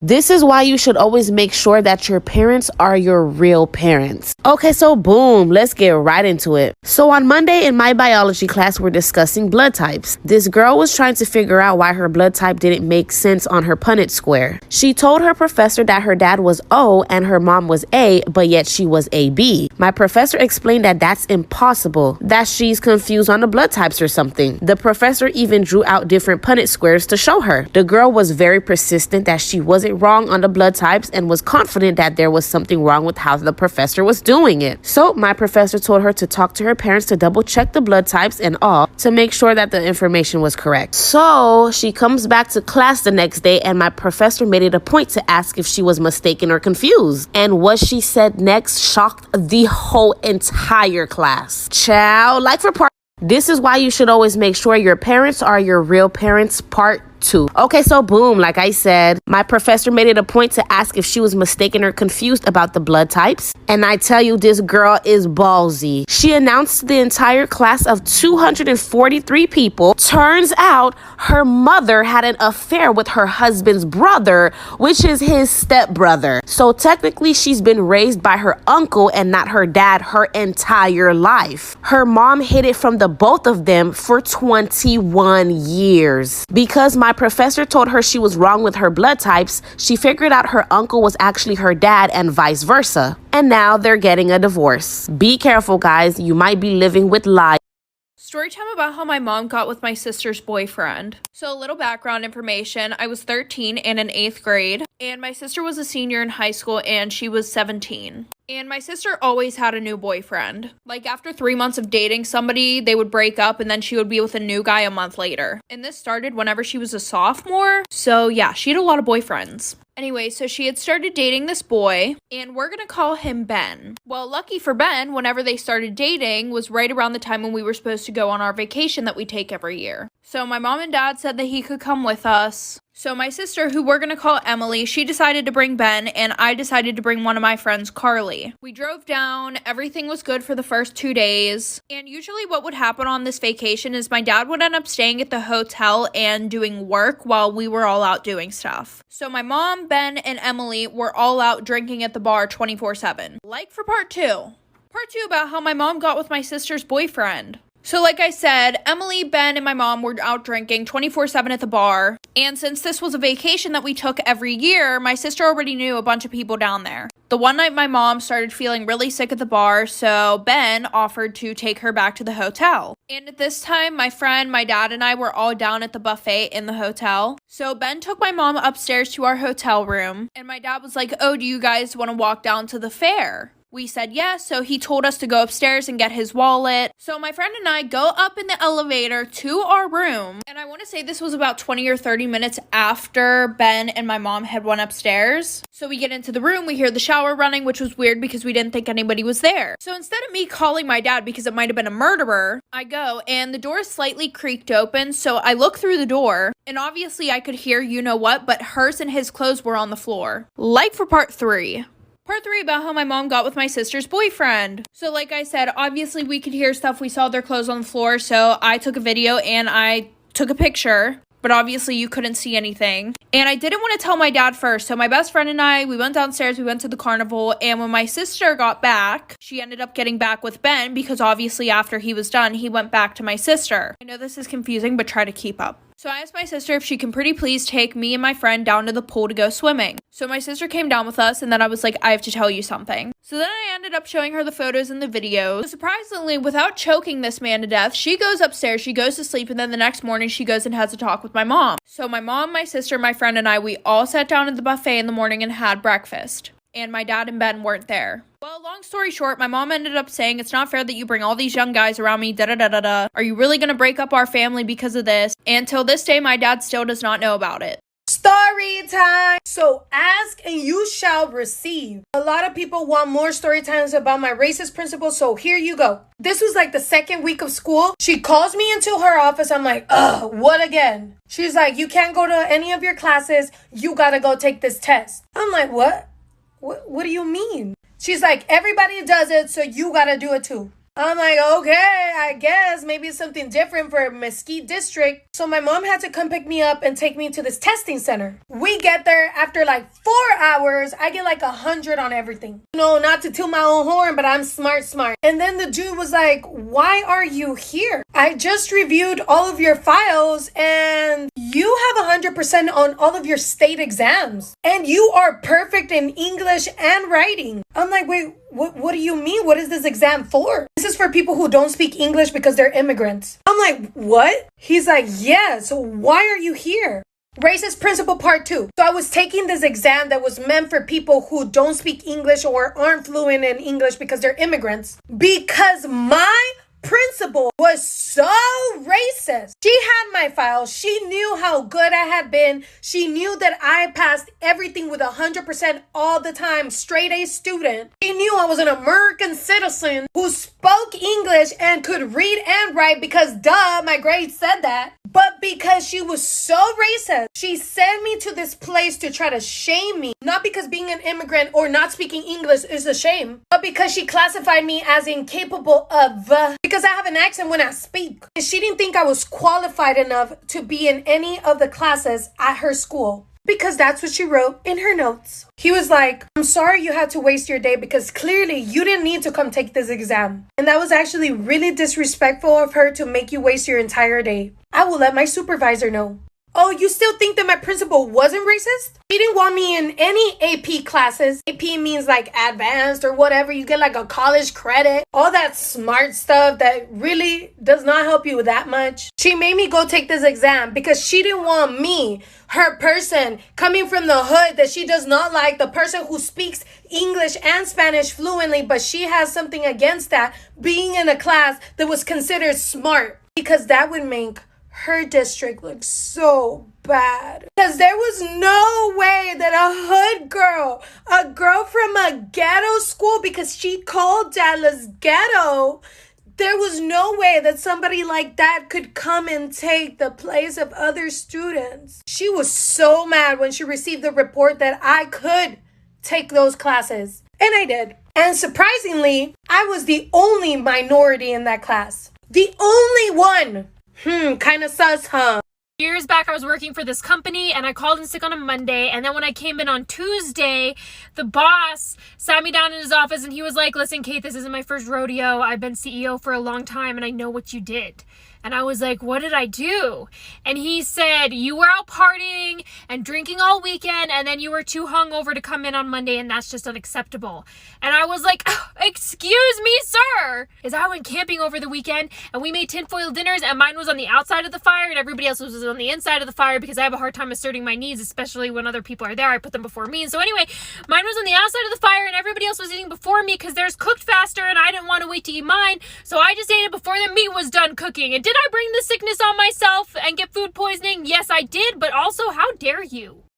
This is why you should always make sure that your parents are your real parents. Okay, so boom, let's get right into it. So on Monday in my biology class, we're discussing blood types. This girl was trying to figure out why her blood type didn't make sense on her Punnett square. She told her professor that her dad was O and her mom was A, but yet she was AB. My professor explained that that's impossible, that she's confused on the blood types or something. The professor even drew out different Punnett squares to show her. The girl was very persistent that she wasn't wrong on the blood types and was confident that there was something wrong with how the professor was doing it. So my professor told her to talk to her parents to double check the blood types and all to make sure that the information was correct. So she comes back to class the next day and my professor made it a point to ask if she was mistaken or confused. And what she said next shocked the whole entire class. Ciao, like for part. This is why you should always make sure your parents are your real parents, part 2. Okay, so boom, like I said, my professor made it a point to ask if she was mistaken or confused about the blood types. And I tell you, this girl is ballsy. She announced to the entire class of 243 people. Turns out her mother had an affair with her husband's brother, which is his stepbrother. So technically, she's been raised by her uncle and not her dad her entire life. Her mom hid it from the both of them for 21 years. Because my professor told her she was wrong with her blood types, she figured out her uncle was actually her dad and vice versa. And now they're getting a divorce. Be careful, guys. You might be living with lies. Story time about how my mom got with my sister's boyfriend. So a little background information. I was 13 and in 8th grade, and my sister was a senior in high school and she was 17. And my sister always had a new boyfriend. Like after 3 months of dating somebody, they would break up and then she would be with a new guy a month later. And this started whenever she was a sophomore. So yeah, she had a lot of boyfriends. Anyway, so she had started dating this boy, and we're gonna call him Ben. Well, lucky for Ben, whenever they started dating was right around the time when we were supposed to go on our vacation that we take every year. So my mom and dad said that he could come with us. So my sister, who we're gonna call Emily, she decided to bring Ben, and I decided to bring one of my friends, Carly. We drove down, everything was good for the first 2 days, and usually what would happen on this vacation is my dad would end up staying at the hotel and doing work while we were all out doing stuff. So my mom, Ben, and Emily were all out drinking at the bar 24/7. Like for part 2. Part 2 about how my mom got with my sister's boyfriend. So like I said, Emily, Ben, and my mom were out drinking 24/7 at the bar. And since this was a vacation that we took every year, my sister already knew a bunch of people down there. The one night my mom started feeling really sick at the bar, so Ben offered to take her back to the hotel. And at this time, my friend, my dad, and I were all down at the buffet in the hotel. So Ben took my mom upstairs to our hotel room, and my dad was like, "Oh, do you guys want to walk down to the fair?" We said yes, so he told us to go upstairs and get his wallet. So my friend and I go up in the elevator to our room, and I want to say this was about 20 or 30 minutes after Ben and my mom had went upstairs. So we get into the room, we hear the shower running, which was weird because we didn't think anybody was there. So instead of me calling my dad because it might have been a murderer, I go, and the door slightly creaked open, so I look through the door, and obviously I could hear you know what, but hers and his clothes were on the floor. Like for part 3. Part 3 about how my mom got with my sister's boyfriend. So like I said, obviously we could hear stuff. We saw their clothes on the floor, so I took a video and I took a picture. But obviously you couldn't see anything. And I didn't want to tell my dad first. So my best friend and I, we went downstairs, we went to the carnival. And when my sister got back, she ended up getting back with Ben because obviously after he was done, he went back to my sister. I know this is confusing, but try to keep up. So I asked my sister if she can pretty please take me and my friend down to the pool to go swimming. So my sister came down with us, and then I was like, I have to tell you something. So then I ended up showing her the photos and the videos. So surprisingly, without choking this man to death, she goes upstairs, she goes to sleep, and then the next morning she goes and has a talk with my mom. So my mom, my sister, my friend, and I, we all sat down at the buffet in the morning and had breakfast. And my dad and Ben weren't there. Well, long story short, my mom ended up saying, "It's not fair that you bring all these young guys around me, da-da-da-da-da. Are you really gonna break up our family because of this?" And till this day, my dad still does not know about it. Story time. So ask and you shall receive. A lot of people want more story times about my racist principal, so here you go. This was like the second week of school. She calls me into her office. I'm like, ugh, what again? She's like, "You can't go to any of your classes. You gotta go take this test." I'm like, what? What do you mean? She's like, "Everybody does it, so you gotta do it too." I'm like, okay, I guess maybe it's something different for Mesquite District. So my mom had to come pick me up and take me to this testing center. We get there after like 4 hours. I get like 100 on everything. No, not to toot my own horn, but I'm smart. And then the dude was like, why are you here? I just reviewed all of your files and you have 100% on all of your state exams. And you are perfect in English and writing. I'm like, wait, what do you mean? What is this exam for? This is for people who don't speak English because they're immigrants. I'm like, what? He's like, yeah, so why are you here? Racist principle part 2. So I was taking this exam that was meant for people who don't speak English or aren't fluent in English because they're immigrants. Because my principal was so racist. She had my file. She knew how good I had been. She knew that I passed everything with 100% all the time. Straight A student. She knew I was an American citizen who spoke English and could read and write because duh, my grades said that. But because she was so racist, she sent me to this place to try to shame me. Not because being an immigrant or not speaking English is a shame, but because she classified me as incapable of, because I have an accent when I speak. And she didn't think I was qualified enough to be in any of the classes at her school. Because that's what she wrote in her notes. He was like, I'm sorry you had to waste your day because clearly you didn't need to come take this exam. And that was actually really disrespectful of her to make you waste your entire day. I will let my supervisor know. Oh, you still think that my principal wasn't racist? He didn't want me in any AP classes. AP means like advanced or whatever. You get like a college credit. All that smart stuff that really does not help you that much. She made me go take this exam because she didn't want me, her person, coming from the hood that she does not like, the person who speaks English and Spanish fluently, but she has something against that, being in a class that was considered smart. Because that would make her district looks so bad. Because there was no way that a hood girl, a girl from a ghetto school, because she called Dallas ghetto, there was no way that somebody like that could come and take the place of other students. She was so mad when she received the report that I could take those classes. And I did. And surprisingly, I was the only minority in that class. The only one. Kind of sus, huh? Years back, I was working for this company and I called in sick on a Monday. And then when I came in on Tuesday, the boss sat me down in his office and he was like, listen, Kate, this isn't my first rodeo. I've been CEO for a long time and I know what you did. And I was like, what did I do? And he said, you were out partying and drinking all weekend and then you were too hungover to come in on Monday and that's just unacceptable. And I was like, excuse me, sir. I went camping over the weekend and we made tinfoil dinners and mine was on the outside of the fire and everybody else was on the inside of the fire because I have a hard time asserting my needs, especially when other people are there. I put them before me. And so anyway, mine was on the outside of the fire and everybody else was eating before me because theirs cooked faster and I didn't want to wait to eat mine. So I just ate it before the meat was done cooking. And did I bring the sickness on myself and get food poisoning? Yes, I did. But also, how dare you?